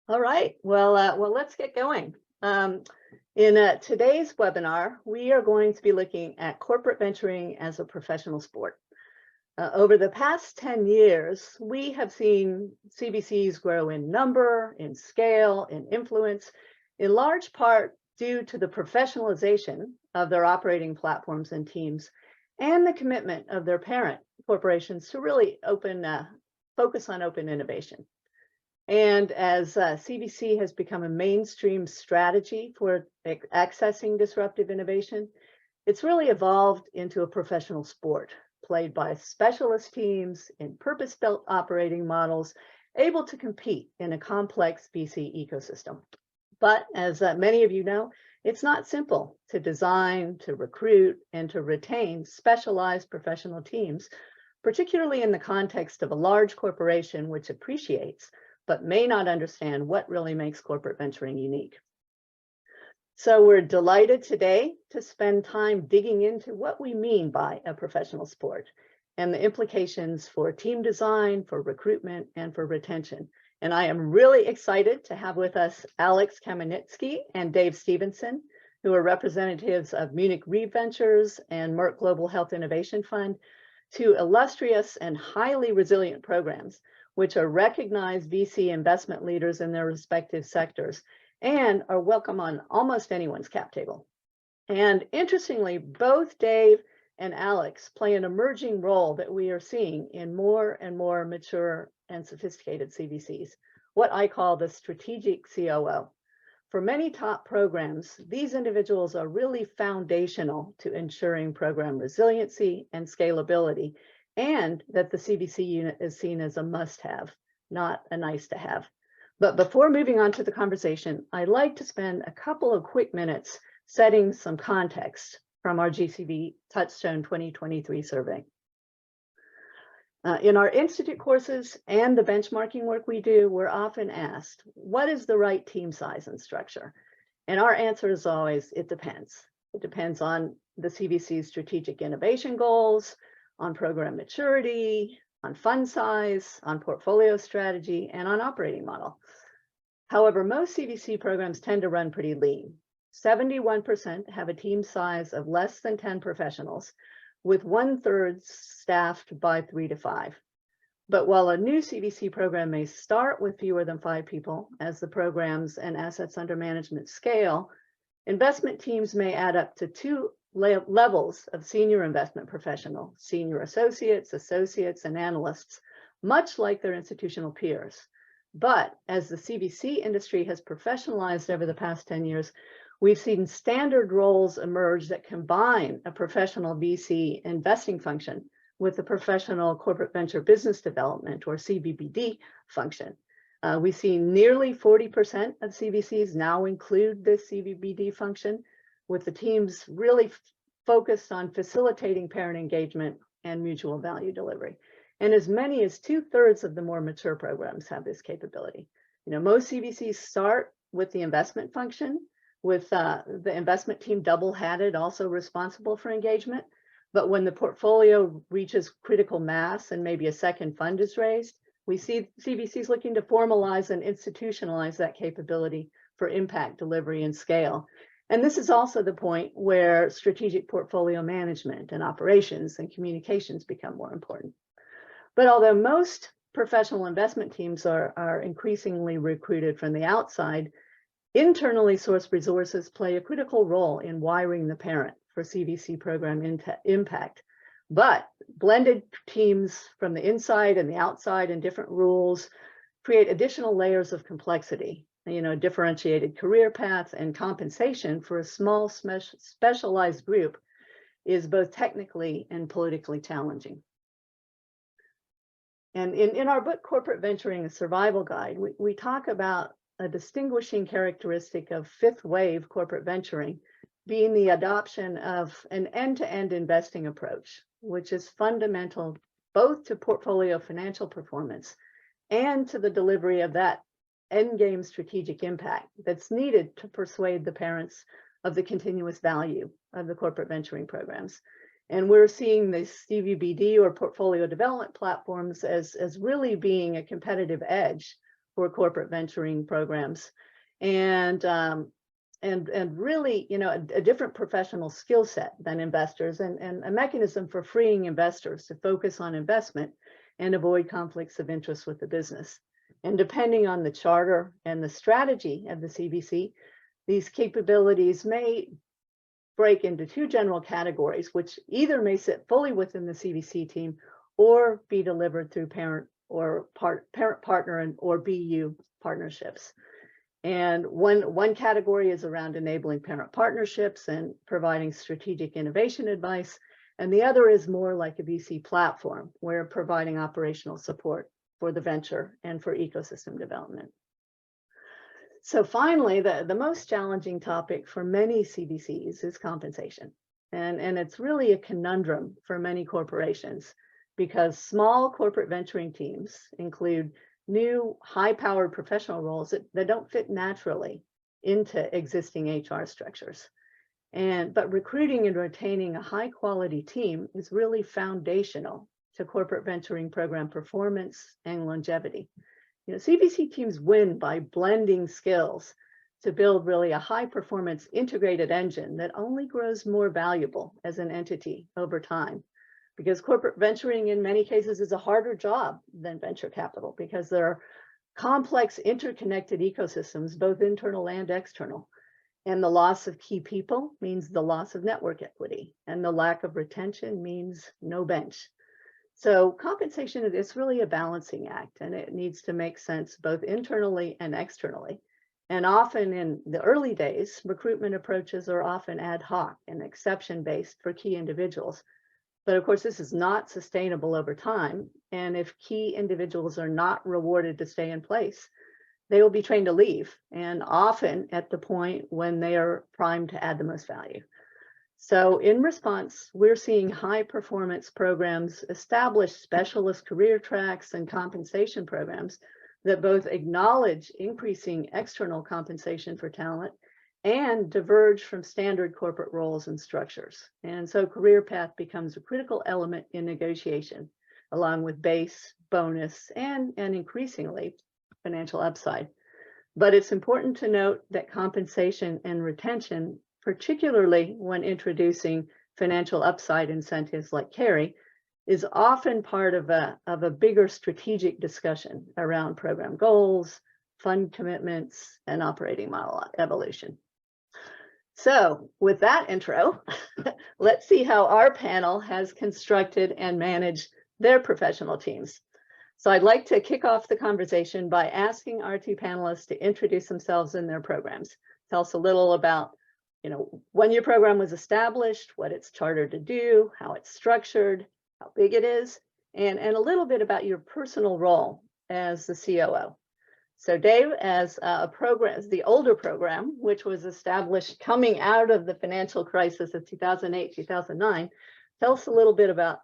All right. Well, let's get going. In today's webinar, we are going to be looking at corporate venturing as a professional sport. Over the past 10 years, we have seen CVCs grow in number, in scale, in influence, in large part due to the professionalization of their operating platforms and teams, and the commitment of their parent corporations to really focus on open innovation. And as CVC has become a mainstream strategy for accessing disruptive innovation, it's really evolved into a professional sport played by specialist teams in purpose-built operating models, able to compete in a complex VC ecosystem. But as many of you know, it's not simple to design, to recruit, and to retain specialized professional teams, particularly in the context of a large corporation which appreciates but may not understand what really makes corporate venturing unique. So we're delighted today to spend time digging into what we mean by a professional sport and the implications for team design, for recruitment, and for retention. And I am really excited to have with us Alex Kamenitsky and Dave Stevenson, who are representatives of Munich Re Ventures and Merck Global Health Innovation Fund, two illustrious and highly resilient programs which are recognized VC investment leaders in their respective sectors and are welcome on almost anyone's cap table. And interestingly, both Dave and Alex play an emerging role that we are seeing in more and more mature and sophisticated CVCs, what I call the strategic COO. For many top programs, these individuals are really foundational to ensuring program resiliency and scalability, and that the CVC unit is seen as a must-have, not a nice-to-have. But before moving on to the conversation, I'd like to spend a couple of quick minutes setting some context from our GCV Touchstone 2023 survey. In our institute courses and the benchmarking work we do, we're often asked, what is the right team size and structure? And our answer is always, it depends. It depends on the CVC's strategic innovation goals, on program maturity, on fund size, on portfolio strategy, and on operating model. However, most CVC programs tend to run pretty lean. 71% have a team size of less than 10 professionals, with 1/3 staffed by 3 to 5. But while a new CVC program may start with fewer than 5 people, as the programs and assets under management scale, investment teams may add up to 2 levels of senior investment professional, senior associates, and analysts, much like their institutional peers. But as the CVC industry has professionalized over the past 10 years, we've seen standard roles emerge that combine a professional VC investing function with a professional corporate venture business development, or CVBD, function. We see nearly 40% of CVCs now include this CVBD function, with the teams really focused on facilitating parent engagement and mutual value delivery. And as many as 2/3 of the more mature programs have this capability. Most CVCs start with the investment function, with the investment team double-hatted, also responsible for engagement. But when the portfolio reaches critical mass and maybe a second fund is raised, we see CVCs looking to formalize and institutionalize that capability for impact, delivery, and scale. And this is also the point where strategic portfolio management and operations and communications become more important. But although most professional investment teams are increasingly recruited from the outside, internally sourced resources play a critical role in wiring the parent for CVC program impact. But blended teams from the inside and the outside and different rules create additional layers of complexity, differentiated career paths, and compensation for a small specialized group is both technically and politically challenging. And in our book, Corporate Venturing: A Survival Guide, we talk about a distinguishing characteristic of fifth wave corporate venturing being the adoption of an end-to-end investing approach, which is fundamental both to portfolio financial performance and to the delivery of that endgame strategic impact that's needed to persuade the parents of the continuous value of the corporate venturing programs. And we're seeing the CVBD, or portfolio development platforms, as really being a competitive edge for corporate venturing programs, and really, a different professional skill set than investors, and a mechanism for freeing investors to focus on investment and avoid conflicts of interest with the business. And depending on the charter and the strategy of the CVC, these capabilities may break into two general categories, which either may sit fully within the CVC team or be delivered through parent partner or BU partnerships. And one category is around enabling parent partnerships and providing strategic innovation advice. And the other is more like a VC platform, where providing operational support for the venture and for ecosystem development. So finally, the most challenging topic for many CVCs is compensation. And it's really a conundrum for many corporations, because small corporate venturing teams include new high-powered professional roles that don't fit naturally into existing HR structures. But recruiting and retaining a high-quality team is really foundational to corporate venturing program performance and longevity. CVC teams win by blending skills to build really a high-performance integrated engine that only grows more valuable as an entity over time. Because corporate venturing in many cases is a harder job than venture capital, because there are complex interconnected ecosystems, both internal and external. And the loss of key people means the loss of network equity, and the lack of retention means no bench. So compensation is really a balancing act, and it needs to make sense both internally and externally. And often in the early days, recruitment approaches are often ad hoc and exception-based for key individuals. But of course, this is not sustainable over time. And if key individuals are not rewarded to stay in place, they will be trained to leave, and often at the point when they are primed to add the most value. So in response, we're seeing high performance programs establish specialist career tracks and compensation programs that both acknowledge increasing external compensation for talent and diverge from standard corporate roles and structures. And so career path becomes a critical element in negotiation, along with base, bonus, and increasingly financial upside. But it's important to note that compensation and retention, particularly when introducing financial upside incentives like carry, is often part of a bigger strategic discussion around program goals, fund commitments, and operating model evolution. So with that intro, let's see how our panel has constructed and managed their professional teams. So I'd like to kick off the conversation by asking our two panelists to introduce themselves and their programs. Tell us a little about, when your program was established, what it's chartered to do, how it's structured, how big it is, and a little bit about your personal role as the COO. So Dave, as the older program, which was established coming out of the financial crisis of 2008, 2009, tell us a little bit about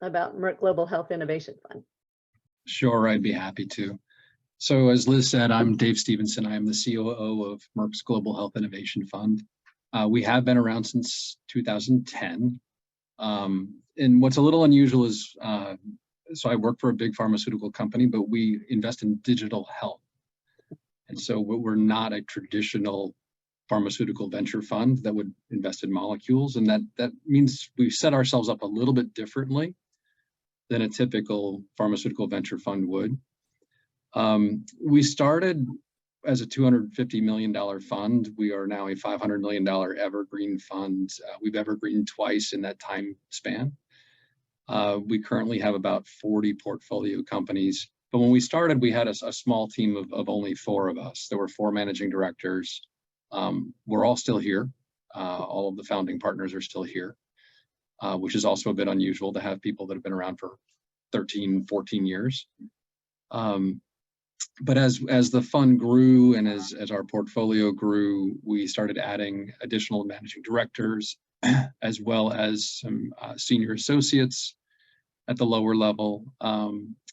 Merck Global Health Innovation Fund. Sure, I'd be happy to. So as Liz said, I'm Dave Stevenson. I am the COO of Merck's Global Health Innovation Fund. We have been around since 2010. And what's a little unusual is, so I work for a big pharmaceutical company, but we invest in digital health. And so we're not a traditional pharmaceutical venture fund that would invest in molecules. And that means we've set ourselves up a little bit differently than a typical pharmaceutical venture fund would. We started as a $250 million fund. We are now a $500 million evergreen fund. We've evergreened twice in that time span. We currently have about 40 portfolio companies. But when we started, we had a small team of only 4 of us. There were 4 managing directors. We're all still here. All of the founding partners are still here, which is also a bit unusual to have people that have been around for 13, 14 years. But as the fund grew and as our portfolio grew, we started adding additional managing directors, as well as some senior associates at the lower level.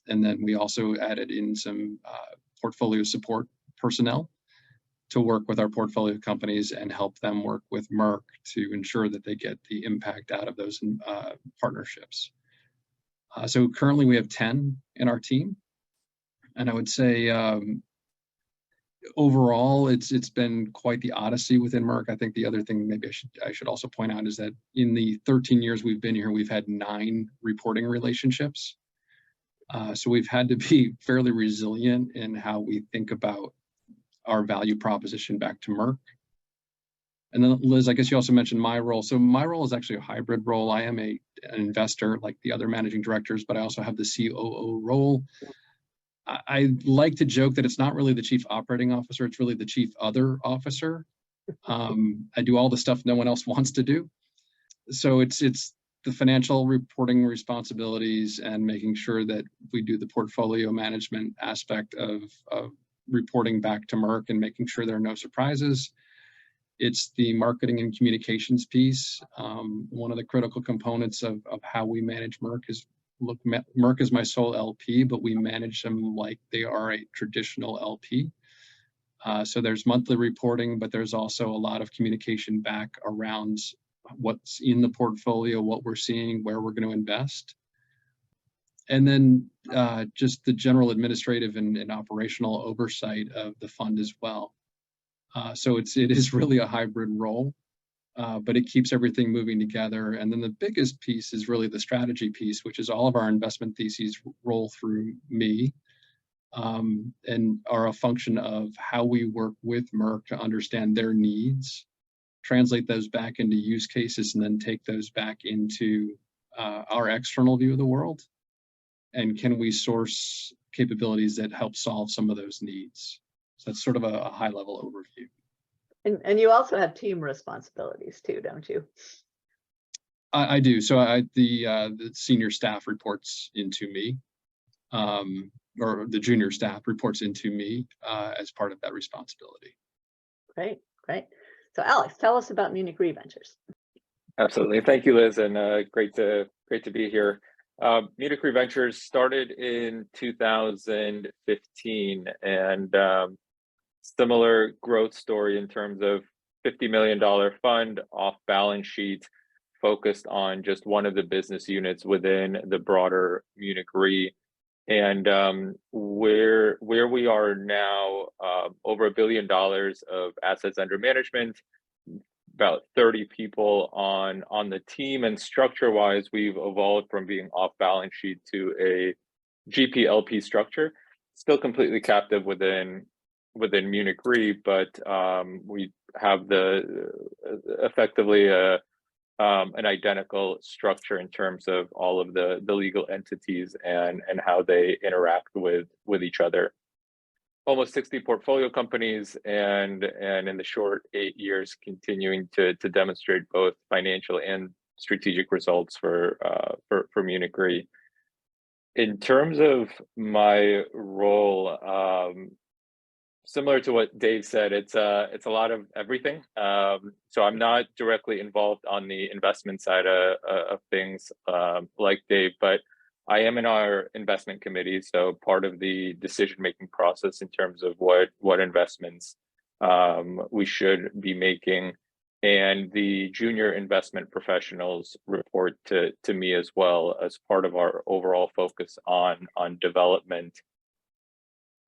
And then we also added in some portfolio support personnel to work with our portfolio companies and help them work with Merck to ensure that they get the impact out of those partnerships. So currently we have 10 in our team. And I would say overall, it's been quite the odyssey within Merck. I think the other thing maybe I should also point out is that in the 13 years we've been here, we've had 9 reporting relationships. So we've had to be fairly resilient in how we think about our value proposition back to Merck. And then Liz, I guess you also mentioned my role. So my role is actually a hybrid role. I am an investor like the other managing directors, but I also have the COO role. I like to joke that it's not really the chief operating officer, it's really the chief other officer. I do all the stuff no one else wants to do. So it's the financial reporting responsibilities and making sure that we do the portfolio management aspect of reporting back to Merck and making sure there are no surprises. It's the marketing and communications piece. One of the critical components of how we manage Merck is, look, Merck is my sole LP, but we manage them like they are a traditional LP. So there's monthly reporting, but there's also a lot of communication back around what's in the portfolio, what we're seeing, where we're going to invest. And then just the general administrative and operational oversight of the fund as well. So it is really a hybrid role, but it keeps everything moving together. And then the biggest piece is really the strategy piece, which is all of our investment theses roll through me and are a function of how we work with Merck to understand their needs, translate those back into use cases, and then take those back into our external view of the world. And can we source capabilities that help solve some of those needs? So that's sort of a high level overview. And you also have team responsibilities too, don't you? I do. So the senior staff reports into me, or the junior staff reports into me as part of that responsibility. Great, great. So Alex, tell us about Munich Re Ventures. Absolutely. Thank you, Liz, and great to be here. Munich Re Ventures started in 2015, and similar growth story in terms of $50 million fund off balance sheet, focused on just one of the business units within the broader Munich Re. And where we are now, over $1 billion of assets under management, about 30 people on the team, and structure-wise, we've evolved from being off balance sheet to a GP-LP structure, still completely captive within Munich Re, but we have effectively an identical structure in terms of all of the legal entities and how they interact with each other. Almost 60 portfolio companies, and in the short 8 years, continuing to demonstrate both financial and strategic results for Munich Re. In terms of my role, similar to what Dave said, it's a lot of everything. So I'm not directly involved on the investment side of things like Dave, but I am in our investment committee, so part of the decision-making process in terms of what investments we should be making. And the junior investment professionals report to me as well, as part of our overall focus on development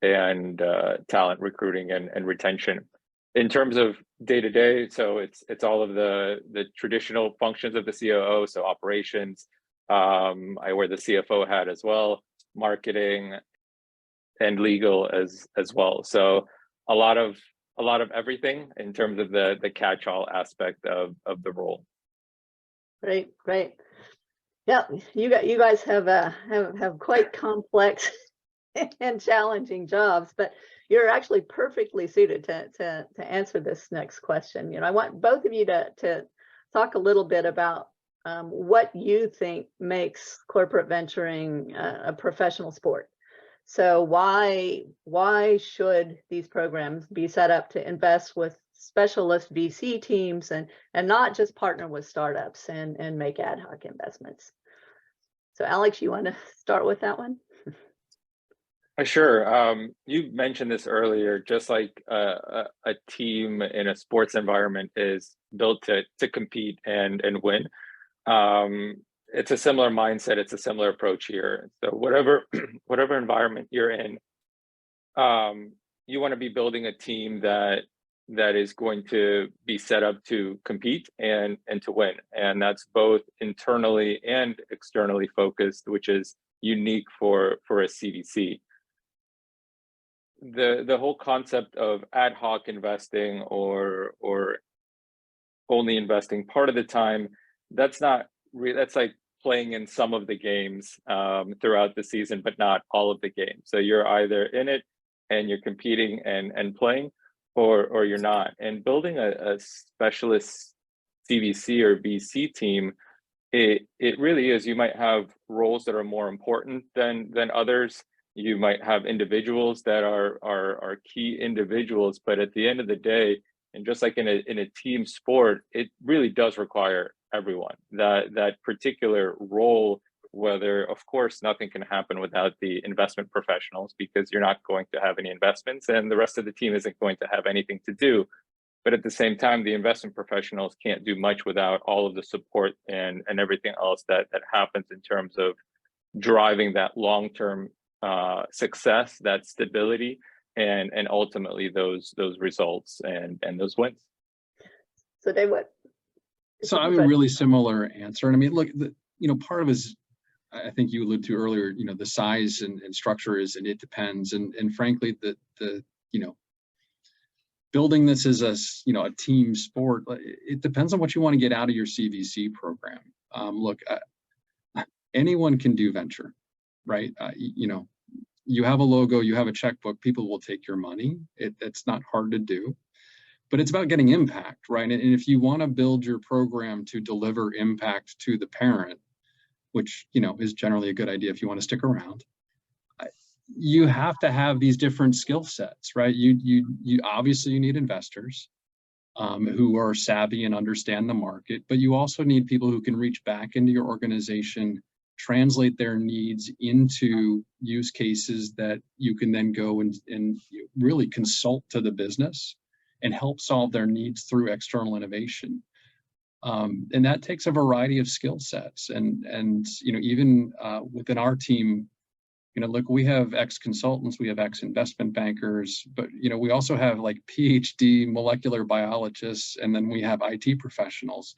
and talent recruiting and retention. In terms of day-to-day, so it's all of the traditional functions of the COO, so operations. I wear the CFO hat as well, marketing and legal as well. So a lot of everything in terms of the catch-all aspect of the role. Great, great. Yeah, you guys have quite complex and challenging jobs, but you're actually perfectly suited to answer this next question. I want both of you to talk a little bit about what you think makes corporate venturing a professional sport. So why should these programs be set up to invest with specialist VC teams and not just partner with startups and make ad hoc investments? So Alex, you want to start with that one? Sure. You mentioned this earlier, just like a team in a sports environment is built to compete and win. It's a similar mindset. It's a similar approach here. So whatever environment you're in, you want to be building a team that is going to be set up to compete and to win. And that's both internally and externally focused, which is unique for a CVC. The whole concept of ad hoc investing or only investing part of the time, that's not that's like playing in some of the games throughout the season, but not all of the games. So you're either in it and you're competing and playing, or you're not. And building a specialist CVC or VC team, it really is. You might have roles that are more important than others. You might have individuals that are key individuals, but at the end of the day, and just like in a team sport, it really does require everyone. That particular role, whether, of course, nothing can happen without the investment professionals, because you're not going to have any investments and the rest of the team isn't going to have anything to do. But at the same time, the investment professionals can't do much without all of the support and everything else that happens in terms of driving that long-term success, that stability, and ultimately those results and those wins. So Dave, what? So I have a really similar answer. And I mean, look, part of it is, I think you alluded to earlier, the size and structure is, and it depends. And frankly, the building this as a team sport, it depends on what you want to get out of your CVC program. Look, anyone can do venture, right? You have a logo, you have a checkbook, people will take your money. It's not hard to do, but it's about getting impact, right? And if you want to build your program to deliver impact to the parent, which, is generally a good idea if you want to stick around, you have to have these different skill sets, right? You obviously, you need investors who are savvy and understand the market, but you also need people who can reach back into your organization, translate their needs into use cases that you can then go and really consult to the business and help solve their needs through external innovation. And that takes a variety of skill sets. And even within our team, look, we have ex-consultants, we have ex-investment bankers, but, we also have like PhD molecular biologists, and then we have IT professionals.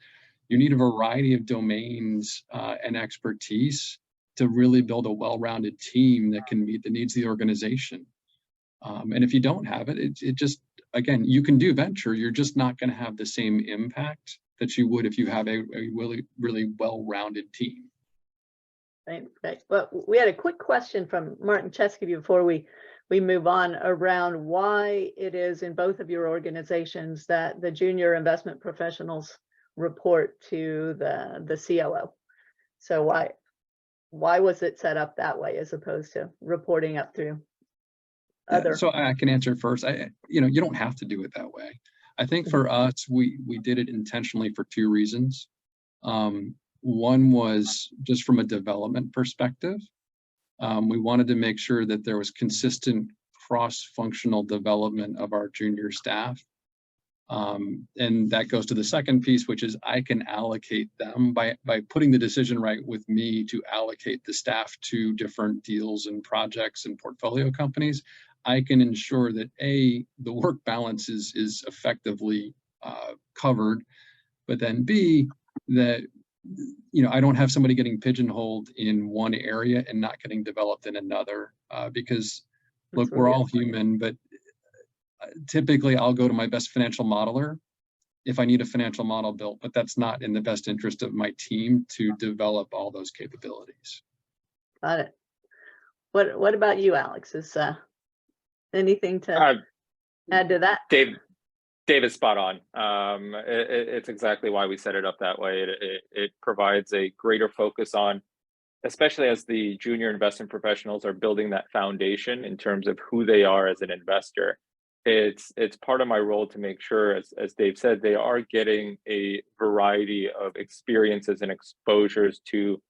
You need a variety of domains and expertise to really build a well-rounded team that can meet the needs of the organization. And if you don't have it, it just, again, you can do venture, you're just not going to have the same impact that you would if you have a really, really well-rounded team. Right. Well, we had a quick question from Martin Chesky before we move on around why it is in both of your organizations that the junior investment professionals report to the COO. So why was it set up that way as opposed to reporting up through other? So I can answer first. You don't have to do it that way. I think for us, we did it intentionally for two reasons. One was just from a development perspective. We wanted to make sure that there was consistent cross-functional development of our junior staff. And that goes to the second piece, which is I can allocate them by putting the decision right with me to allocate the staff to different deals and projects and portfolio companies. I can ensure that A, the work balance is effectively covered, but then B, that I don't have somebody getting pigeonholed in one area and not getting developed in another, because look, we're all human, but typically I'll go to my best financial modeler if I need a financial model built, but that's not in the best interest of my team to develop all those capabilities. Got it. What about you, Alex? Is anything to add to that? Dave is spot on. It's exactly why we set it up that way. It provides a greater focus on, especially as the junior investment professionals are building that foundation in terms of who they are as an investor. It's part of my role to make sure, as Dave said, they are getting a variety of experiences and exposures to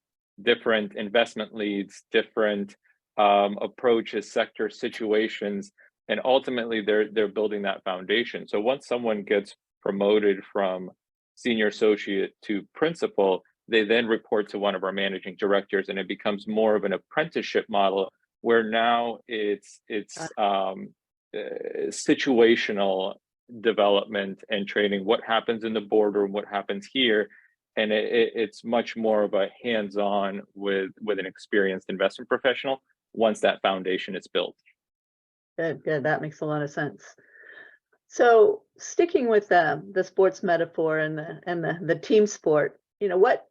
different investment leads, different approaches, sector situations, and ultimately they're building that foundation. So once someone gets promoted from senior associate to principal, they then report to one of our managing directors, and it becomes more of an apprenticeship model where now it's situational development and training, what happens in the boardroom, what happens here. And it's much more of a hands-on with an experienced investment professional once that foundation is built. Good, good. That makes a lot of sense. So sticking with the sports metaphor and the team sport, you know, what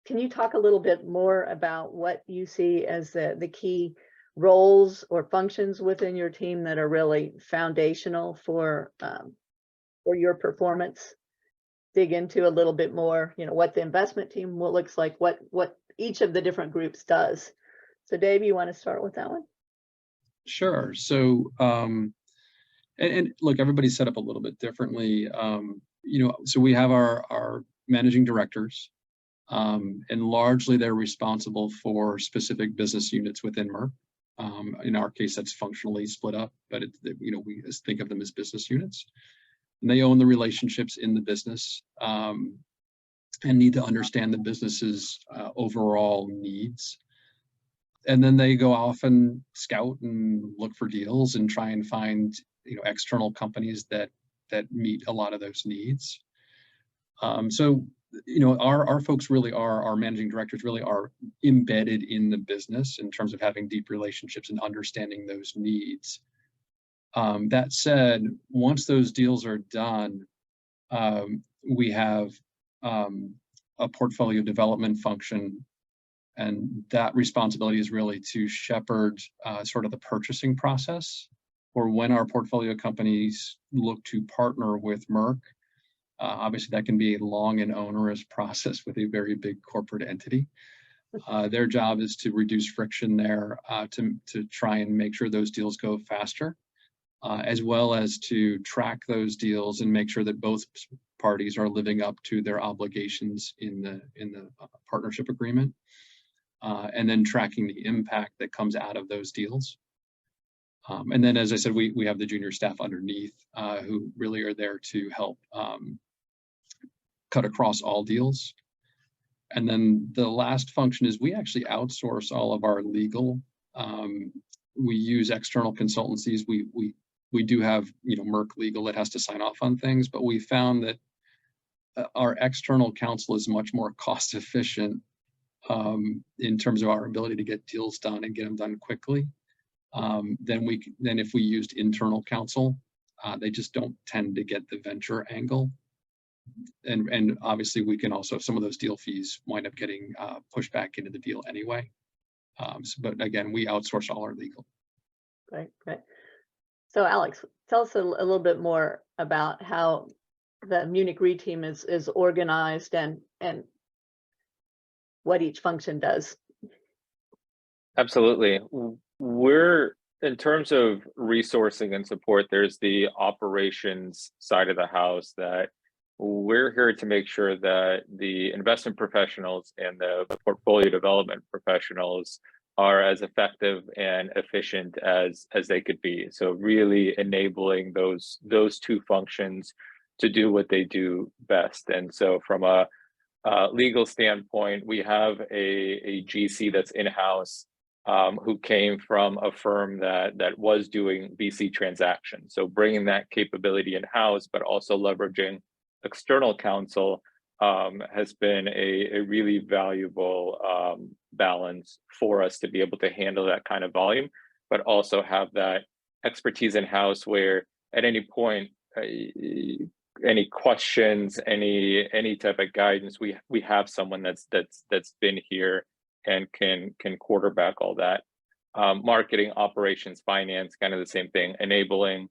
can you talk a little bit more about what you see as the key roles or functions within your team that are really foundational for your performance? Dig into a little bit more, you know, what the investment team looks like, what each of the different groups does. So Dave, you want to start with that one? Sure. So, and look, everybody's set up a little bit differently. You know, so we have our managing directors, and largely they're responsible for specific business units within Merck. In our case, that's functionally split up, but you know, we just think of them as business units. And they own the relationships in the business, and need to understand the business's overall needs. And then they go off and scout and look for deals and try and find, you know, external companies that meet a lot of those needs. So, you know, our folks really are, our managing directors really are embedded in the business in terms of having deep relationships and understanding those needs. That said, once those deals are done, we have a portfolio development function, and that responsibility is really to shepherd sort of the purchasing process, or when our portfolio companies look to partner with Merck. Obviously, that can be a long and onerous process with a very big corporate entity. Their job is to reduce friction there, to try and make sure those deals go faster. As well as to track those deals and make sure that both parties are living up to their obligations in the partnership agreement, and then tracking the impact that comes out of those deals. And then, as I said, we have the junior staff underneath who really are there to help cut across all deals. And then the last function is we actually outsource all of our legal. We use external consultancies. We do have, you know, Merck Legal that has to sign off on things, but we found that our external counsel is much more cost efficient in terms of our ability to get deals done and get them done quickly than if we used internal counsel. They just don't tend to get the venture angle. And obviously we can also, some of those deal fees wind up getting pushed back into the deal anyway. But again, we outsource all our legal. Great, great. So Alex, tell us a little bit more about how the Munich Re team is organized and what each function does. Absolutely. We're, in terms of resourcing and support, there's the operations side of the house that we're here to make sure that the investment professionals and the portfolio development professionals are as effective and efficient as they could be. So really enabling those two functions to do what they do best. And so from a legal standpoint, we have a GC that's in-house who came from a firm that was doing VC transactions. So bringing that capability in-house, but also leveraging external counsel has been a really valuable balance for us to be able to handle that kind of volume, but also have that expertise in-house where at any point, any questions, any type of guidance, we have someone that's been here and can quarterback all that. Marketing, operations, finance, kind of the same thing, enabling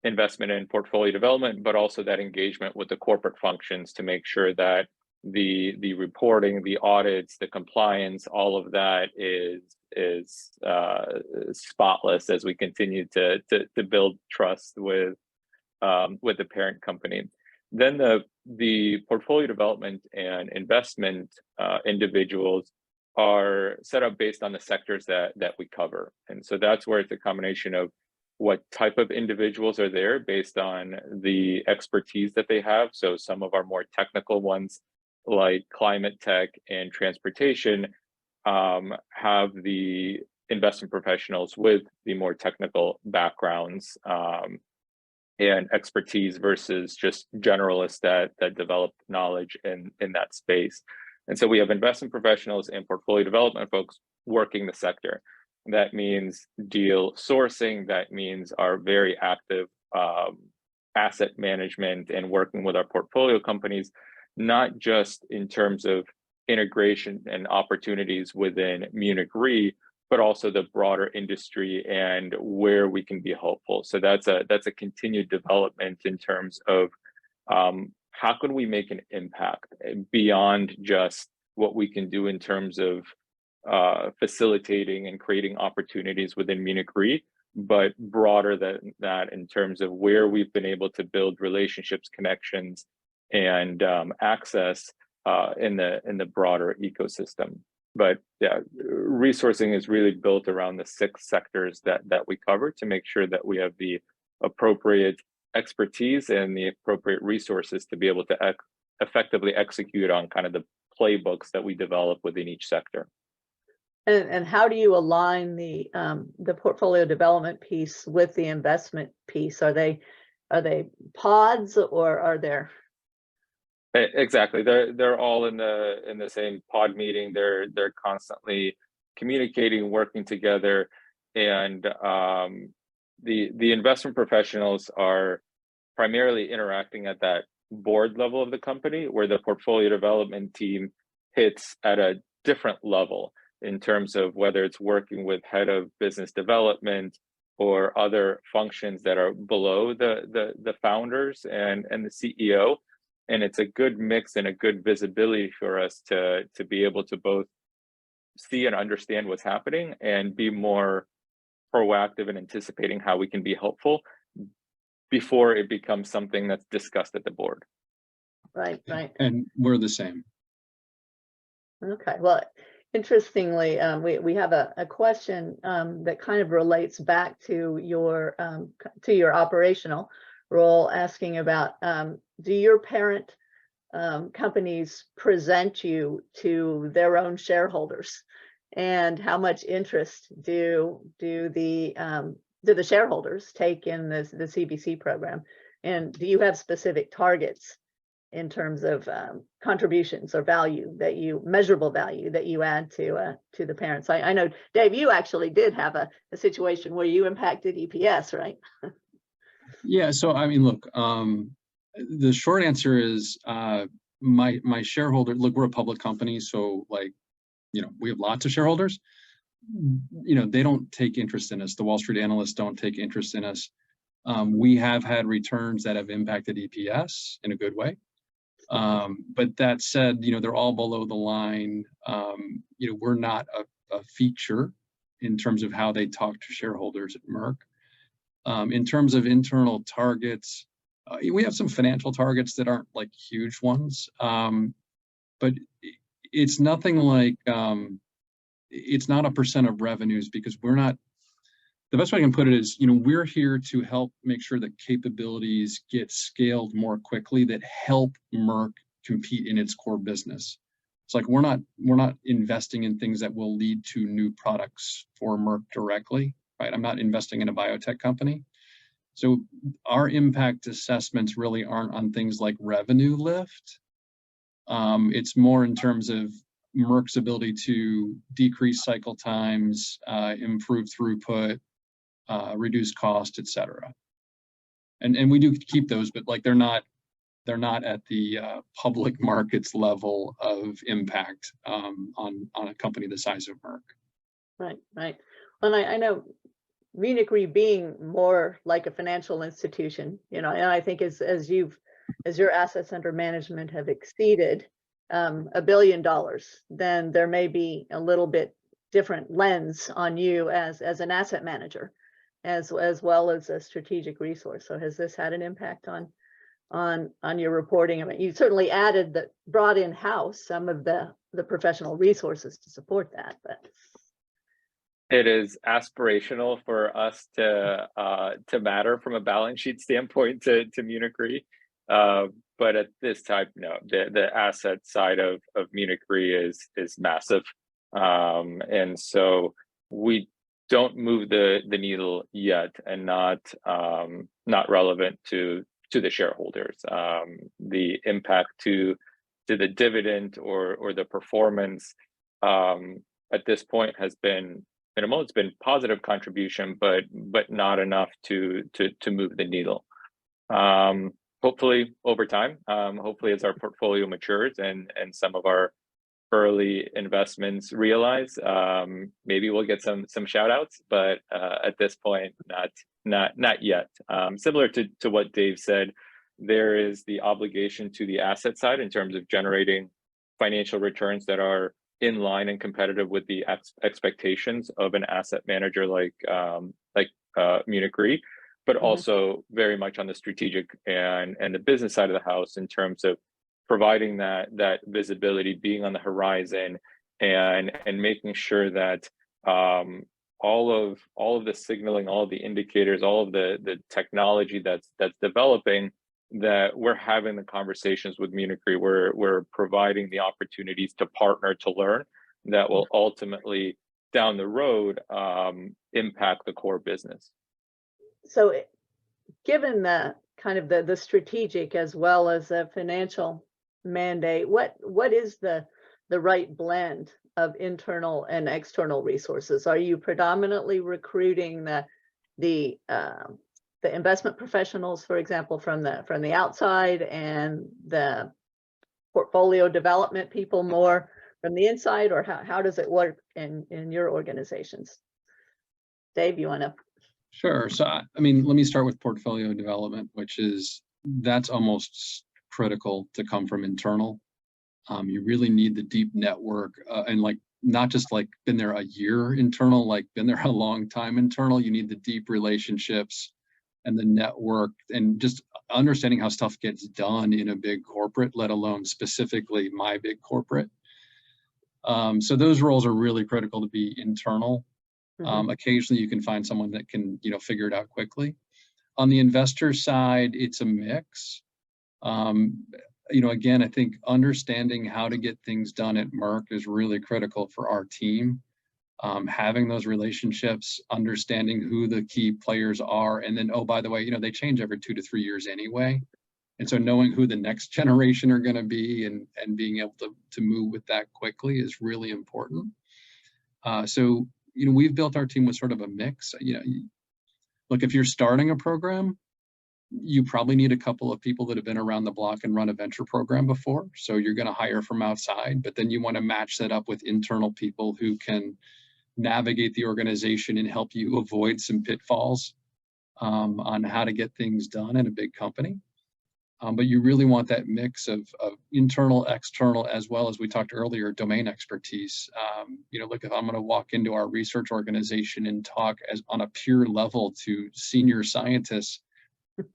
investment and portfolio development, but also that engagement with the corporate functions to make sure that the reporting, the audits, the compliance, all of that is spotless as we continue to build trust with the parent company. Then the portfolio development and investment individuals are set up based on the sectors that we cover. And so that's where it's a combination of what type of individuals are there based on the expertise that they have. So some of our more technical ones, like climate tech and transportation, have the investment professionals with the more technical backgrounds and expertise versus just generalists that develop knowledge in that space. And so we have investment professionals and portfolio development folks working the sector. That means deal sourcing, that means our very active asset management and working with our portfolio companies, not just in terms of integration and opportunities within Munich Re, but also the broader industry and where we can be helpful. So that's a continued development in terms of how can we make an impact beyond just what we can do in terms of facilitating and creating opportunities within Munich Re, but broader than that in terms of where we've been able to build relationships, connections, and access in the broader ecosystem. But yeah, resourcing is really built around the 6 sectors that we cover to make sure that we have the appropriate expertise and the appropriate resources to be able to effectively execute on kind of the playbooks that we develop within each sector. And how do you align the portfolio development piece with the investment piece? Are they pods, or are there? Exactly, they're all in the same pod meeting. They're constantly communicating, working together, and the investment professionals are primarily interacting at that board level of the company, where the portfolio development team hits at a different level in terms of whether it's working with head of business development or other functions that are below the founders and the CEO. And it's a good mix and a good visibility for us to be able to both see and understand what's happening and be more proactive in anticipating how we can be helpful before it becomes something that's discussed at the board. Right. And we're the same. Okay, well, interestingly, we have a question that kind of relates back to your operational role, asking about do your parent companies present you to their own shareholders, and how much interest do the shareholders take in the CBC program, and do you have specific targets in terms of contributions or measurable value that you add to the parents? I know, Dave, you actually did have a situation where you impacted EPS, right? Yeah, so I mean, look, the short answer is my shareholder, look, we're a public company, so like, we have lots of shareholders. They don't take interest in us. The Wall Street analysts don't take interest in us. We have had returns that have impacted EPS in a good way. But that said, they're all below the line. We're not a feature in terms of how they talk to shareholders at Merck. In terms of internal targets, we have some financial targets that aren't like huge ones, but it's nothing like, it's not a % of revenues, because we're not, the best way I can put it is, we're here to help make sure that capabilities get scaled more quickly that help Merck compete in its core business. It's like we're not investing in things that will lead to new products for Merck directly, right? I'm not investing in a biotech company. So our impact assessments really aren't on things like revenue lift. It's more in terms of Merck's ability to decrease cycle times, improve throughput, reduce cost, et cetera. And we do keep those, but like they're not at the public markets level of impact on a company the size of Merck. Right. Well, I know Munich Re being more like a financial institution, and I think as your assets under management have exceeded $1 billion, then there may be a little bit different lens on you as an asset manager, as well as a strategic resource. So has this had an impact on your reporting? I mean, you certainly brought in-house some of the professional resources to support that, but it is aspirational for us to matter from a balance sheet standpoint to Munich Re. But at this time, no, the asset side of Munich Re is massive. And so we don't move the needle yet, and not relevant to the shareholders. The impact to the dividend or the performance at this point has been minimal. It's been positive contribution, but not enough to move the needle. Hopefully over time, hopefully as our portfolio matures and some of our early investments realize, maybe we'll get some shout outs, but at this point, not yet. Similar to what Dave said, there is the obligation to the asset side in terms of generating financial returns that are in line and competitive with the expectations of an asset manager like Munich Re, but also very much on the strategic and the business side of the house in terms of providing that visibility, being on the horizon, and making sure that all of the signaling, all of the indicators, all of the technology that's developing, that we're having the conversations with Munich Re, we're providing the opportunities to partner, to learn, that will ultimately down the road impact the core business. So given the kind of the strategic as well as the financial mandate, what is the right blend of internal and external resources? Are you predominantly recruiting the investment professionals, for example, from the outside, and the portfolio development people more from the inside, or how does it work in your organizations? Dave, you want to? Sure. So, I mean, let me start with portfolio development, that's almost critical to come from internal. You really need the deep network and not just been there a year internal, been there a long time internal. You need the deep relationships and the network, and just understanding how stuff gets done in a big corporate, let alone specifically my big corporate. So those roles are really critical to be internal. Occasionally you can find someone that can, figure it out quickly. On the investor side, it's a mix. Again, I think understanding how to get things done at Merck is really critical for our team. Having those relationships, understanding who the key players are, and then, oh, by the way, they change every 2 to 3 years anyway. And so knowing who the next generation are going to be and being able to move with that quickly is really important. So, we've built our team with sort of a mix. Look, if you're starting a program, you probably need a couple of people that have been around the block and run a venture program before. So you're going to hire from outside, but then you want to match that up with internal people who can navigate the organization and help you avoid some pitfalls on how to get things done in a big company. But you really want that mix of internal, external, as well as we talked earlier, domain expertise. Look, if I'm going to walk into our research organization and talk on a peer level to senior scientists,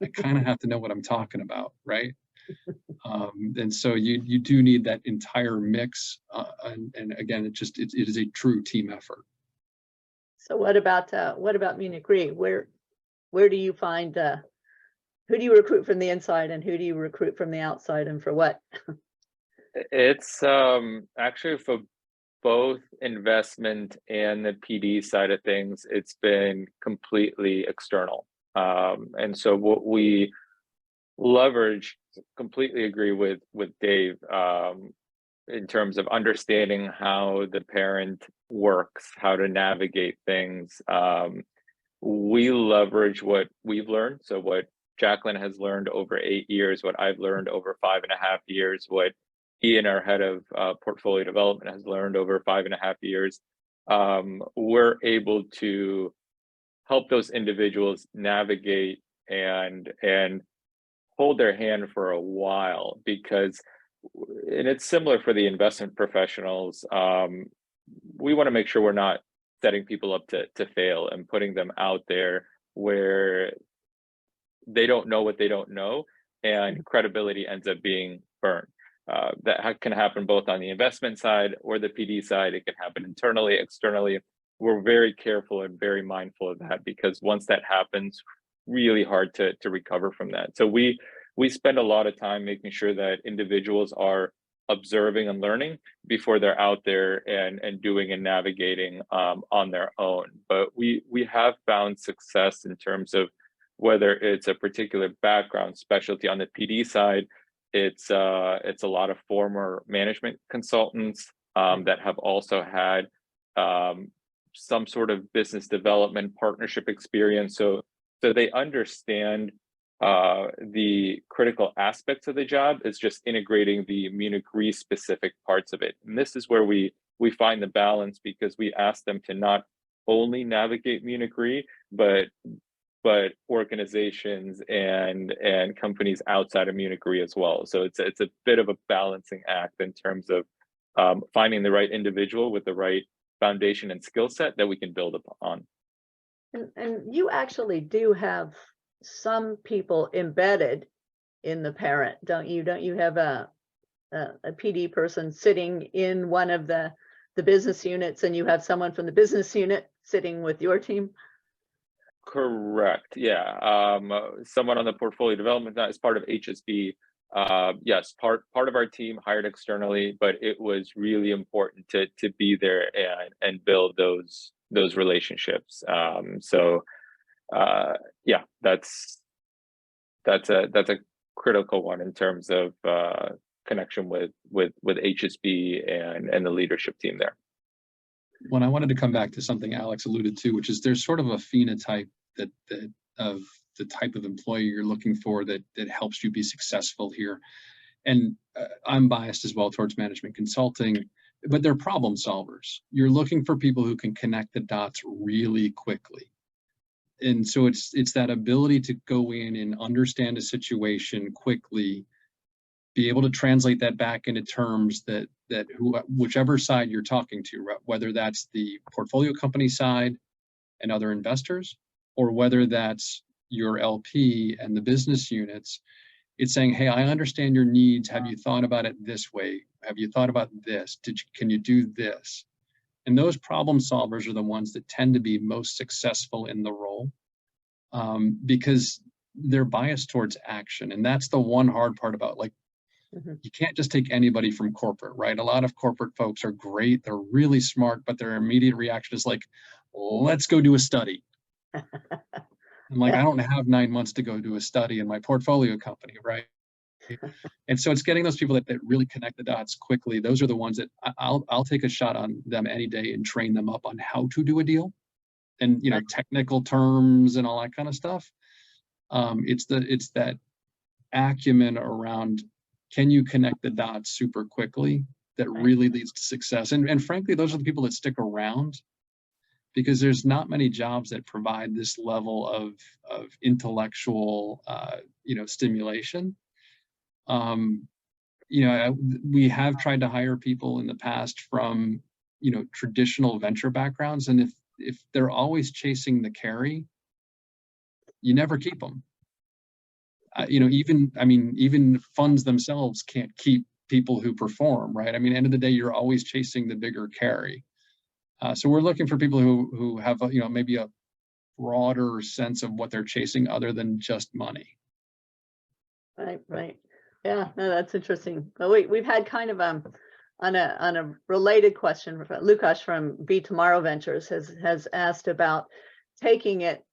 I kind of have to know what I'm talking about, right? And so you do need that entire mix. And again, it is a true team effort. So what about Munich Re? Where do you find who do you recruit from the inside, and who do you recruit from the outside, and for what? It's actually for both investment and the PD side of things, it's been completely external. And so what we leverage, completely agree with Dave, in terms of understanding how the parent works, how to navigate things. We leverage what we've learned. So what Jacqueline has learned over 8 years, what I've learned over 5.5 years, what Ian, our head of portfolio development, has learned over 5.5 years. We're able to help those individuals navigate and hold their hand for a while, because, and it's similar for the investment professionals, we want to make sure we're not setting people up to fail and putting them out there where they don't know what they don't know, and credibility ends up being burned. That can happen both on the investment side or the PD side. It can happen internally, externally. We're very careful and very mindful of that, because once that happens, really hard to recover from that. So we spend a lot of time making sure that individuals are observing and learning before they're out there and doing and navigating on their own. But we have found success in terms of whether it's a particular background specialty. On the PD side, it's a lot of former management consultants that have also had some sort of business development partnership experience. So they understand the critical aspects of the job. Is just integrating the Munich Re specific parts of it. And this is where we find the balance, because we ask them to not only navigate Munich Re, but organizations and companies outside of Munich Re as well. So it's a bit of a balancing act in terms of finding the right individual with the right foundation and skill set that we can build upon. And you actually do have some people embedded in the parent, don't you? Don't you have a PD person sitting in one of the business units, and you have someone from the business unit sitting with your team? Correct. Yeah. Someone on the portfolio development that is part of HSB. Yes, part of our team hired externally, but it was really important to be there and build those relationships. Yeah, that's a critical one in terms of connection with HSB and the leadership team there. When I wanted to come back to something Alex alluded to, which is there's sort of a phenotype that of the type of employee you're looking for that helps you be successful here. And I'm biased as well towards management consulting, but they're problem solvers. You're looking for people who can connect the dots really quickly. And so it's that ability to go in and understand a situation quickly, be able to translate that back into terms that whichever side you're talking to, whether that's the portfolio company side and other investors, or whether that's your LP and the business units, it's saying, hey, I understand your needs. Have you thought about it this way? Have you thought about this? Can you do this? And those problem solvers are the ones that tend to be most successful in the role, because they're biased towards action. And that's the one hard part about, like, you can't just take anybody from corporate, right? A lot of corporate folks are great. They're really smart, but their immediate reaction is like, let's go do a study. I'm like, I don't have 9 months to go do a study in my portfolio company, right? And so it's getting those people that really connect the dots quickly. Those are the ones that I'll take a shot on them any day and train them up on how to do a deal, and technical terms and all that kind of stuff. It's that acumen around, can you connect the dots super quickly, that really leads to success. And frankly, those are the people that stick around, because there's not many jobs that provide this level of intellectual stimulation. We have tried to hire people in the past from traditional venture backgrounds, and if they're always chasing the carry, you never keep them. Even funds themselves can't keep people who perform, right? End of the day, you're always chasing the bigger carry. So we're looking for people who have maybe a broader sense of what they're chasing other than just money. Right. Yeah, no, that's interesting. But we've had kind of on a related question, Lukasz from Be Tomorrow Ventures has asked about taking it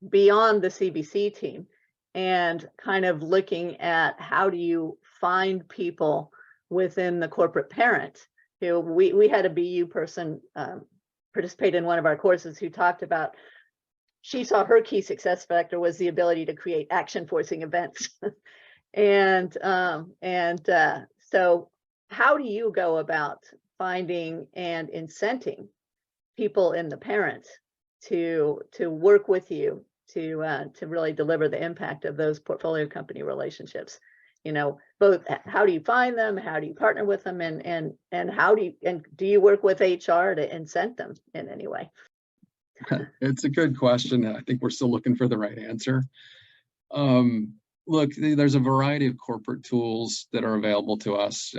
beyond the CVC team and kind of looking at how do you find people within the corporate parent. We had a BU person participate in one of our courses who talked about, she saw her key success factor was the ability to create action forcing events. So how do you go about finding and incenting people in the parent to work with you to really deliver the impact of those portfolio company relationships? Both how do you find them, how do you partner with them, and do you work with HR to incent them in any way? It's a good question. I think we're still looking for the right answer. Look, there's a variety of corporate tools that are available to us.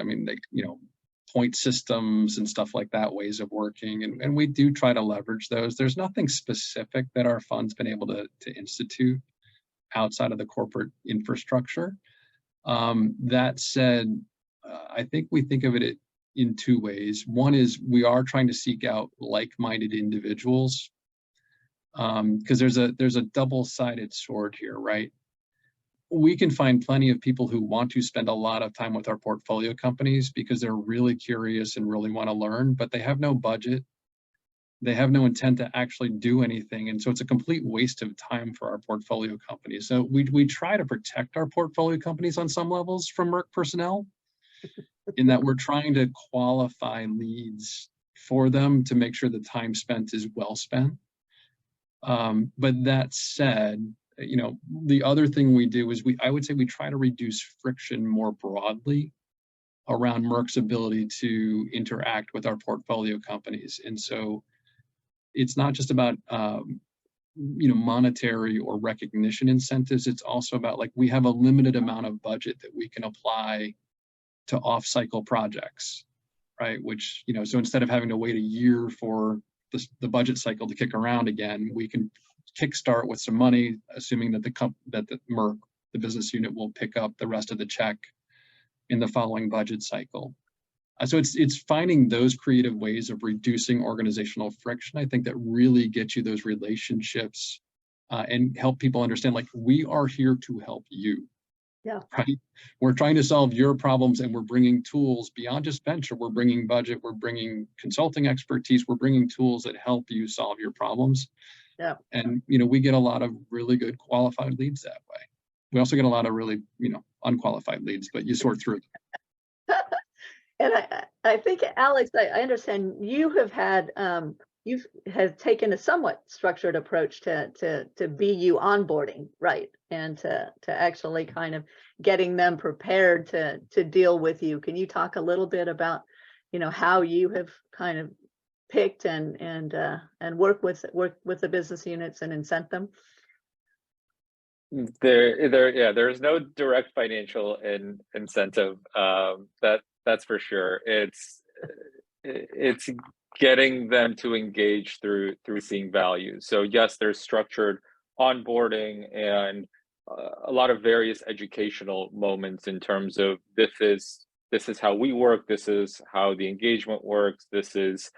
Point systems and stuff like that, ways of working, and we do try to leverage those. There's nothing specific that our fund's been able to institute outside of the corporate infrastructure. That said, I think we think of it in two ways. One is we are trying to seek out like-minded individuals, because there's a double-sided sword here, right? We can find plenty of people who want to spend a lot of time with our portfolio companies because they're really curious and really want to learn, but they have no budget. They have no intent to actually do anything. And so it's a complete waste of time for our portfolio companies. So we try to protect our portfolio companies on some levels from Merck personnel, in that we're trying to qualify leads for them to make sure the time spent is well spent. But that said, you know, the other thing we do is I would say we try to reduce friction more broadly around Merck's ability to interact with our portfolio companies. And so it's not just about, you know, monetary or recognition incentives. It's also about, like, we have a limited amount of budget that we can apply to off-cycle projects, right? Which, you know, so instead of having to wait a year for the budget cycle to kick around again, we can kickstart with some money, assuming that the Merck, the business unit, will pick up the rest of the check in the following budget cycle. So it's finding those creative ways of reducing organizational friction, I think, that really get you those relationships and help people understand, like, we are here to help you. Yeah. Right. We're trying to solve your problems, and we're bringing tools beyond just venture. We're bringing budget. We're bringing consulting expertise. We're bringing tools that help you solve your problems. Yeah. And, you know, we get a lot of really good qualified leads that way. We also get a lot of really, you know, unqualified leads, but you sort through it. And I think, Alex, I understand you have had you've taken a somewhat structured approach to BU onboarding, right? And to actually kind of getting them prepared to deal with you. Can you talk a little bit about, you know, how you have kind of picked and work with the business units and incent them? There's no direct financial incentive. That's for sure. It's getting them to engage through seeing value. So yes, there's structured onboarding and a lot of various educational moments in terms of this is how we work, this is how the engagement works, this is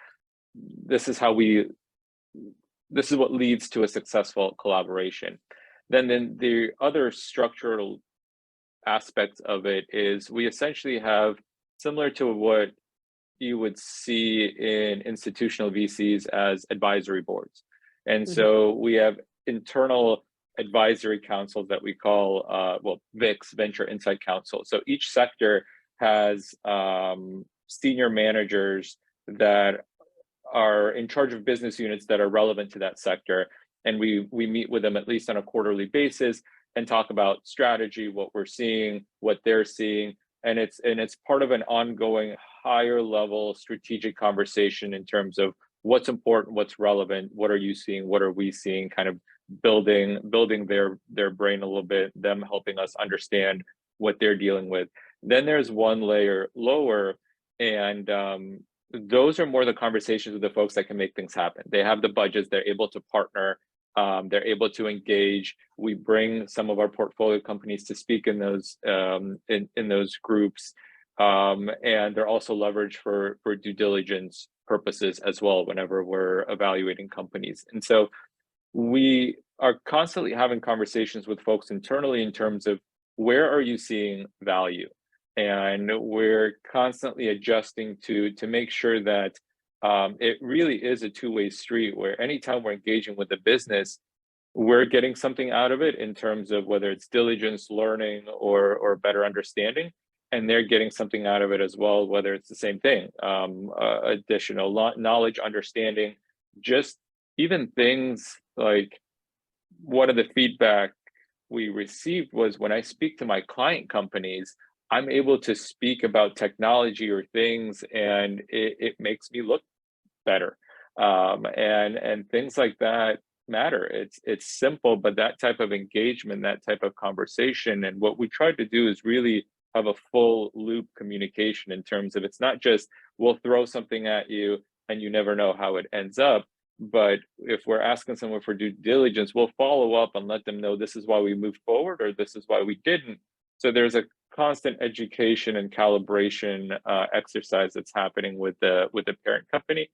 what leads to a successful collaboration. Then the other structural aspect of it is we essentially have, similar to what you would see in institutional VCs, as advisory boards. And so we have internal advisory councils that we call, VICs, Venture Insight Council. So each sector has senior managers that are in charge of business units that are relevant to that sector. And we meet with them at least on a quarterly basis and talk about strategy, what we're seeing, what they're seeing. And it's part of an ongoing higher level strategic conversation in terms of what's important, what's relevant, what are you seeing, what are we seeing, kind of building their brain a little bit, them helping us understand what they're dealing with. Then there's one layer lower, and those are more the conversations with the folks that can make things happen. They have the budgets, they're able to partner, they're able to engage. We bring some of our portfolio companies to speak in those in those groups, and they're also leveraged for due diligence purposes as well whenever we're evaluating companies. And so we are constantly having conversations with folks internally in terms of where are you seeing value, and we're constantly adjusting to make sure that it really is a two-way street, where anytime we're engaging with the business, we're getting something out of it in terms of whether it's diligence, learning, or better understanding, and they're getting something out of it as well, whether it's the same thing, additional knowledge, understanding, just even things like one of the feedback we received was when I speak to my client companies, I'm able to speak about technology or things, and it makes me look better, and things like that matter. It's simple, but that type of engagement, that type of conversation, and what we try to do is really have a full loop communication in terms of, it's not just we'll throw something at you and you never know how it ends up, but if we're asking someone for due diligence, we'll follow up and let them know this is why we moved forward or this is why we didn't. So there's a constant education and calibration exercise that's happening with the parent company,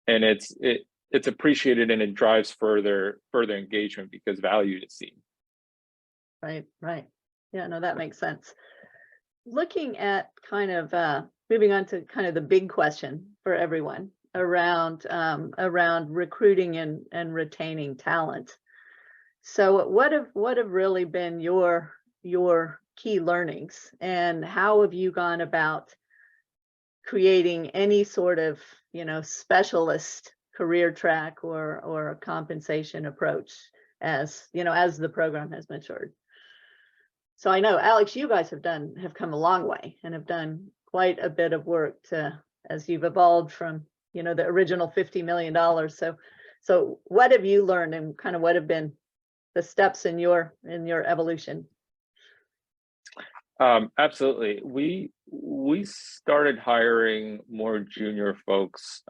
and it's appreciated, and it drives further engagement because value is seen. Right, right. Yeah, no, that makes sense. Looking at kind of moving on to kind of the big question for everyone around recruiting and retaining talent. So what have really been your key learnings, and how have you gone about creating any sort of, specialist career track or a compensation approach as the program has matured? So I know, Alex, you guys have come a long way and have done quite a bit of work as you've evolved from, the original $50 million. So what have you learned, and kind of what have been the steps in your evolution? Absolutely. We started hiring more junior folks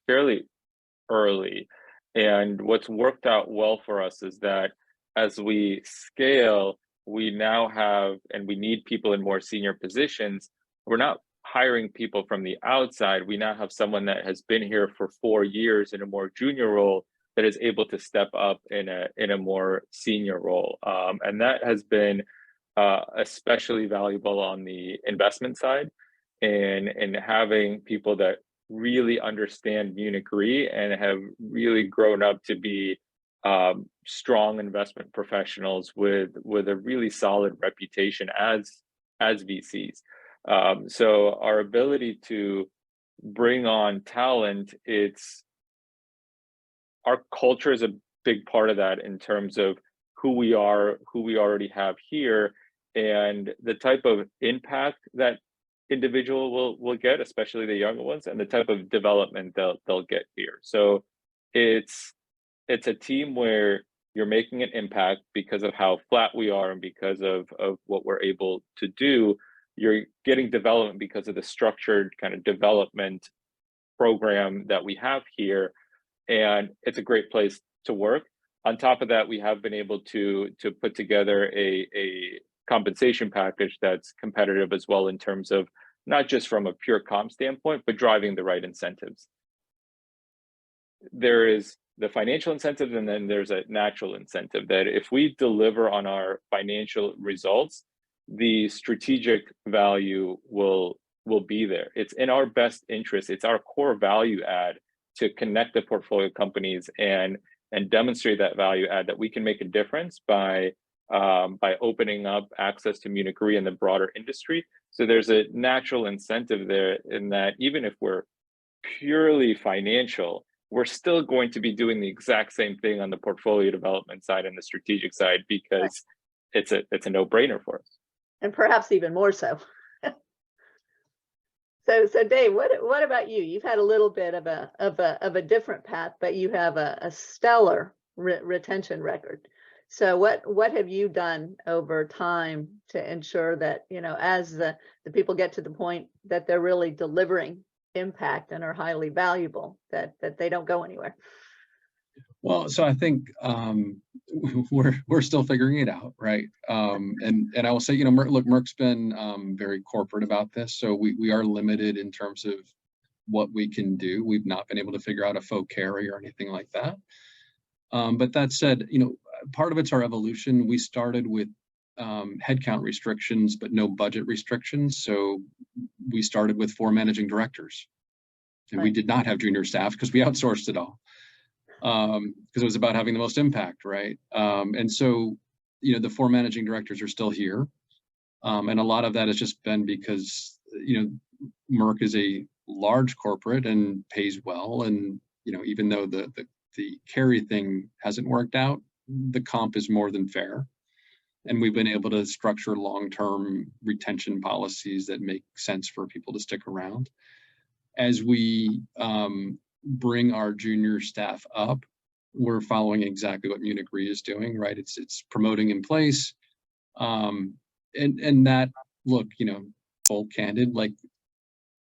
fairly early. And what's worked out well for us is that as we scale, we now have, and we need people in more senior positions. We're not hiring people from the outside. We now have someone that has been here for 4 years in a more junior role that is able to step up in a more senior role. And that has been especially valuable on the investment side, and having people that really understand Munich Re and have really grown up to be strong investment professionals with a really solid reputation as VCs. So our ability to bring on talent, our culture is a big part of that in terms of who we are, who we already have here, and the type of impact that individual will get, especially the younger ones, and the type of development they'll get here. So it's a team where you're making an impact because of how flat we are and because of what we're able to do. You're getting development because of the structured kind of development program that we have here, and it's a great place to work. On top of that, we have been able to put together a compensation package that's competitive as well, in terms of not just from a pure comp standpoint, but driving the right incentives. There is the financial incentive, and then there's a natural incentive that if we deliver on our financial results, the strategic value will be there. It's in our best interest. It's our core value add to connect the portfolio companies and demonstrate that value add, that we can make a difference by opening up access to Munich Re and the broader industry. So there's a natural incentive there, in that even if we're purely financial, we're still going to be doing the exact same thing on the portfolio development side and the strategic side, because it's a no-brainer for us. And perhaps even more so. So Dave, what about you? You've had a little bit of a different path, but you have a stellar retention record. So what have you done over time to ensure that, as the people get to the point that they're really delivering impact and are highly valuable, that they don't go anywhere? Well, so I think we're still figuring it out, right? And I will say, look, Merck's been very corporate about this, so we are limited in terms of what we can do. We've not been able to figure out a faux carry or anything like that. But that said, part of it's our evolution. We started with headcount restrictions, but no budget restrictions. So we started with 4 managing directors, and we did not have junior staff because we outsourced it all. Because it was about having the most impact, right? And so, the 4 managing directors are still here. And a lot of that has just been because, Merck is a large corporate and pays well. And, even though the carry thing hasn't worked out, the comp is more than fair. And we've been able to structure long-term retention policies that make sense for people to stick around. As we bring our junior staff up, we're following exactly what Munich Re is doing, right? It's promoting in place. And that, look, full candid, like,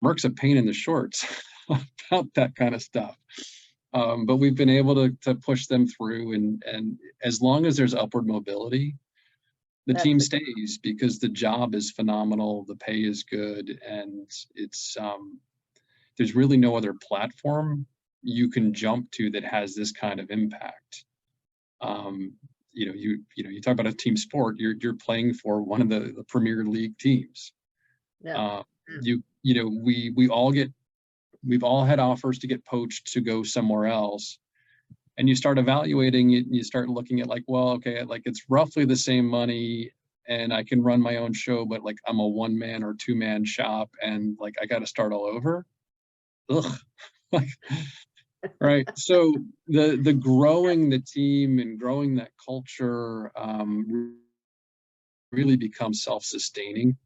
Merck's a pain in the shorts about that kind of stuff. But we've been able to push them through, and as long as there's upward mobility, the That's team it. stays because the job is phenomenal, the pay is good, and it's there's really no other platform you can jump to that has this kind of impact. You talk about a team sport, you're playing for one of the Premier League teams. Yeah. We've all had offers to get poached to go somewhere else. And you start evaluating it and you start looking at like, well, okay, like it's roughly the same money and I can run my own show, but like I'm a 1-man or 2-man shop and like I got to start all over. Ugh. Like, right. So the growing the team and growing that culture really becomes self-sustaining,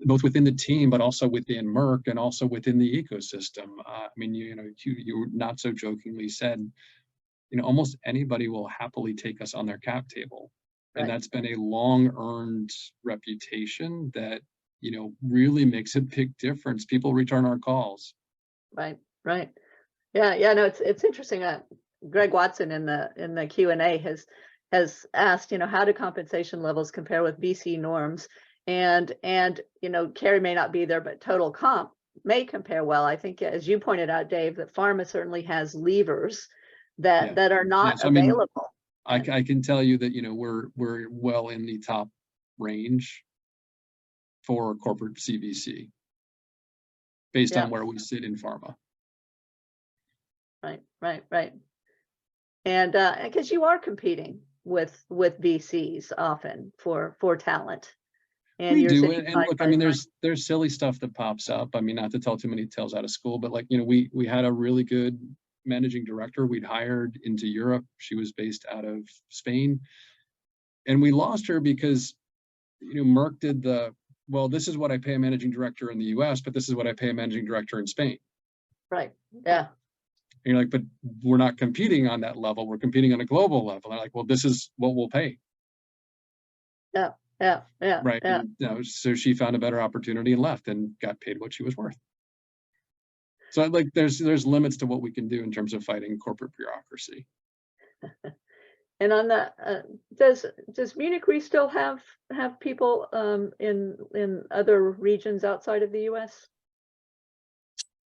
both within the team, but also within Merck and also within the ecosystem. I mean, you not so jokingly said, almost anybody will happily take us on their cap table. And Right. that's been a long earned reputation that, really makes a big difference. People return our calls. Right. Right. Yeah. No, it's interesting. Greg Watson in the Q&A has asked, how do compensation levels compare with BC norms? And Carrie may not be there, but total comp may compare well. I think, as you pointed out, Dave, that pharma certainly has levers Yeah. that are not So, I mean, available. I can tell you that, we're well in the top range for corporate CVC based Yeah. on where we sit in pharma. Right. And because you are competing with VCs often for talent, and We you're do, sitting and side look, I by mean, side. there's silly stuff that pops up. I mean, not to tell too many tales out of school, but like, we had a really good managing director we'd hired into Europe. She was based out of Spain, and we lost her because, Merck did well, this is what I pay a managing director in the US, but this is what I pay a managing director in Spain. Right. Yeah. And you're like, but we're not competing on that level. We're competing on a global level. And they're like, well, this is what we'll pay. Yeah. Right. And, so she found a better opportunity and left and got paid what she was worth. So like there's limits to what we can do in terms of fighting corporate bureaucracy. And on the does Munich Re still have people in other regions outside of the US?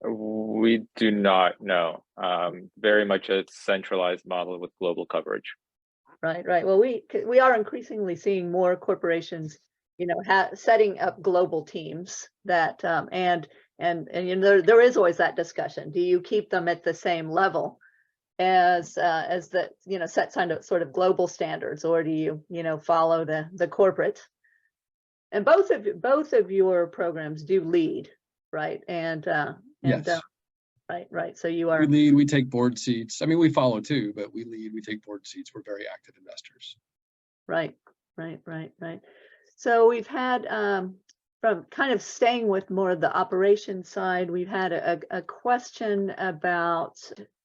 We do not know. Very much a centralized model with global coverage. Right. Well, we are increasingly seeing more corporations, setting up global teams that and there is always that discussion. Do you keep them at the same level as the set sort of global standards, or do you follow the corporate? And both of your programs do lead, right? And Yes. Right. So you are. We lead, we take board seats. I mean, we follow too, but we lead, we take board seats. We're very active investors. Right. So we've had, from kind of staying with more of the operations side, we've had a question about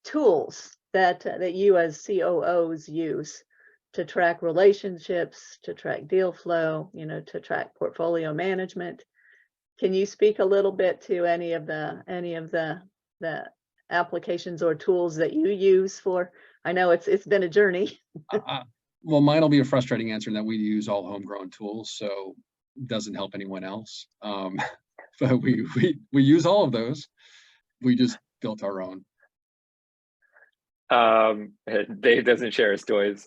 tools that you as COOs use to track relationships, to track deal flow, to track portfolio management. Can you speak a little bit to any of the applications or tools that you use for? I know it's been a journey. Well, mine will be a frustrating answer in that we use all homegrown tools, so it doesn't help anyone else. But we use all of those. We just built our own. Dave doesn't share his toys.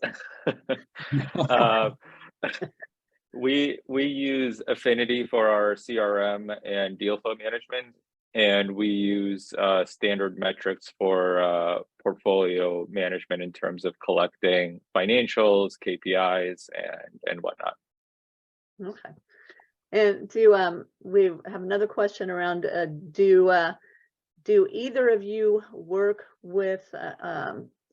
We use Affinity for our CRM and deal flow management, and we use standard metrics for portfolio management in terms of collecting financials, KPIs, and whatnot. Okay. And we have another question around do either of you work with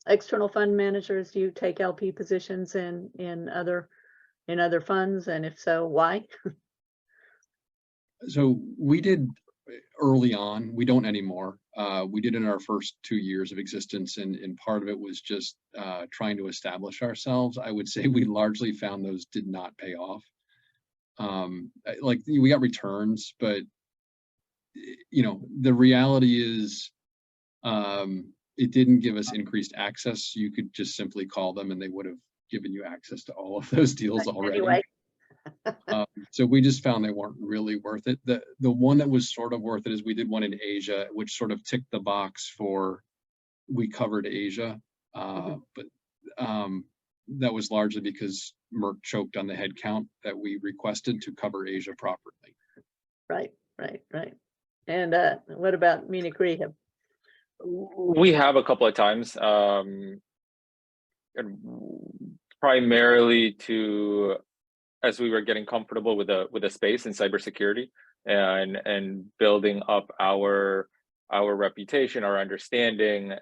external fund managers? Do you take LP positions in other funds, and if so, why? So we did early on. We don't anymore. We did in our first 2 years of existence, and part of it was just trying to establish ourselves. I would say we largely found those did not pay off. Like we got returns, but the reality is it didn't give us increased access. You could just simply call them and they would have given you access to all of those deals already. Anyway. So we just found they weren't really worth it. The one that was sort of worth it is we did one in Asia, which sort of ticked the box for we covered Asia, but that was largely because Merck choked on the head count that we requested to cover Asia properly. Right. And what about Munich Rehab? We have a couple of times, and primarily as we were getting comfortable with the space in cybersecurity and building up our reputation, our understanding.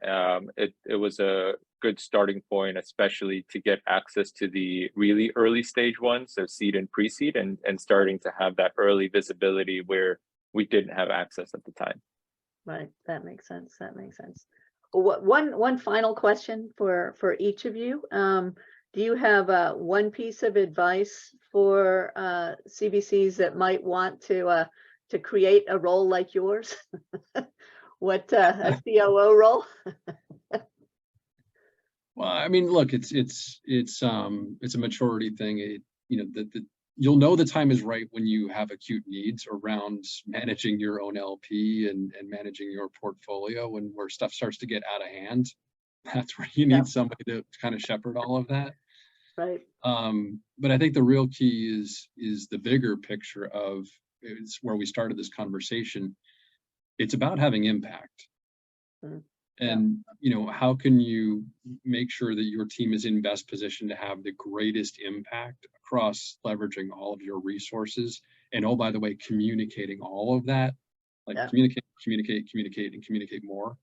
It was a good starting point, especially to get access to the really early stage ones, so seed and pre-seed, and starting to have that early visibility where we didn't have access at the time. Right, that makes sense. One final question for each of you. Do you have one piece of advice for CVCs that might want to create a role like yours? What a COO role? Well, I mean, look, it's a maturity thing. You'll know the time is right when you have acute needs around managing your own LP and managing your portfolio, and where stuff starts to get out of hand. That's where you need somebody to kind of shepherd all of that. Right. But I think the real key is the bigger picture of, it's where we started this conversation. It's about having impact. And how can you make sure that your team is in best position to have the greatest impact across leveraging all of your resources? And oh, by the way, communicating all of that, communicate, and communicate more.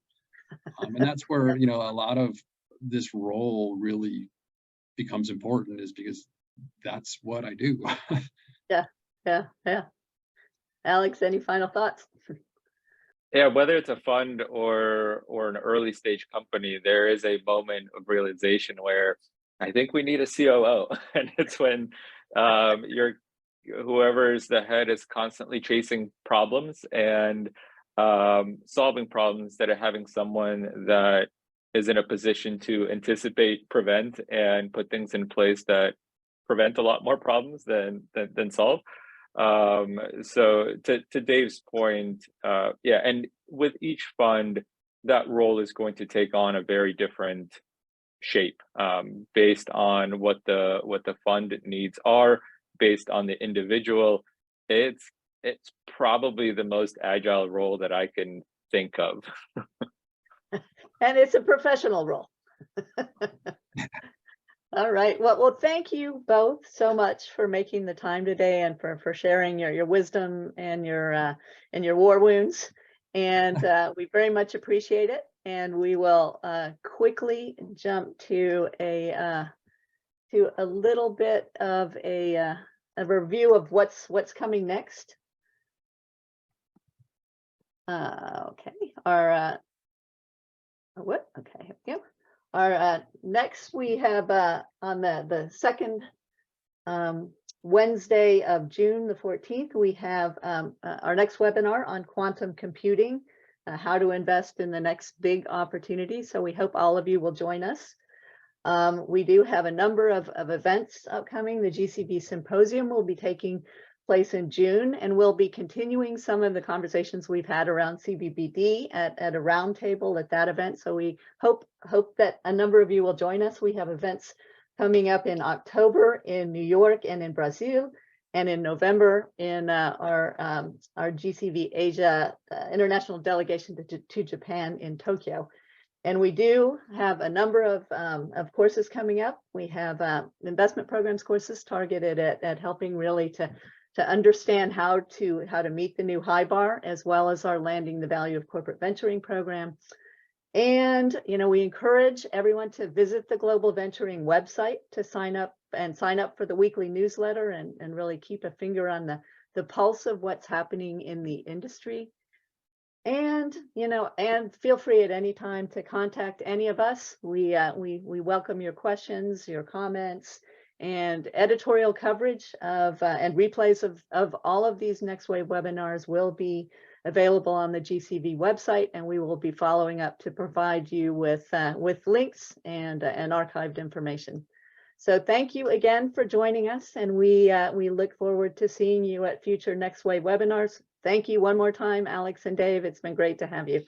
And that's where a lot of this role really becomes important, is because that's what I do. Yeah. Alex, any final thoughts? Yeah, whether it's a fund or an early stage company, there is a moment of realization where I think we need a COO, and it's when whoever is the head is constantly chasing problems and solving problems, instead of having someone that is in a position to anticipate, prevent, and put things in place that prevent a lot more problems than solve. So to Dave's point, and with each fund, that role is going to take on a very different shape, based on what the fund needs are, based on the individual. It's probably the most agile role that I can think of. And it's a professional role. All right. Well, thank you both so much for making the time today and for sharing your wisdom and your war wounds. And we very much appreciate it. And we will quickly jump to a little bit of a review of what's coming next. Okay. Okay. Here we go. Our next, we have on the second Wednesday of June, the 14th, we have our next webinar on quantum computing, how to invest in the next big opportunity. So we hope all of you will join us. We do have a number of events upcoming. The GCV Symposium will be taking place in June, and we'll be continuing some of the conversations we've had around CBBD at a roundtable at that event. So we hope that a number of you will join us. We have events coming up in October in New York and in Brazil, and in November in our GCV Asia international delegation to Japan in Tokyo. And we do have a number of courses coming up. We have investment programs courses targeted at helping really to understand how to meet the new high bar, as well as our Landing the Value of Corporate Venturing program. And we encourage everyone to visit the Global Venturing website to sign up for the weekly newsletter and really keep a finger on the pulse of what's happening in the industry. And and feel free at any time to contact any of us. We welcome your questions, your comments, and editorial coverage of and replays of all of these Next Wave webinars will be available on the GCV website, and we will be following up to provide you with links and archived information. So thank you again for joining us, and we look forward to seeing you at future Next Wave webinars. Thank you one more time, Alex and Dave. It's been great to have you.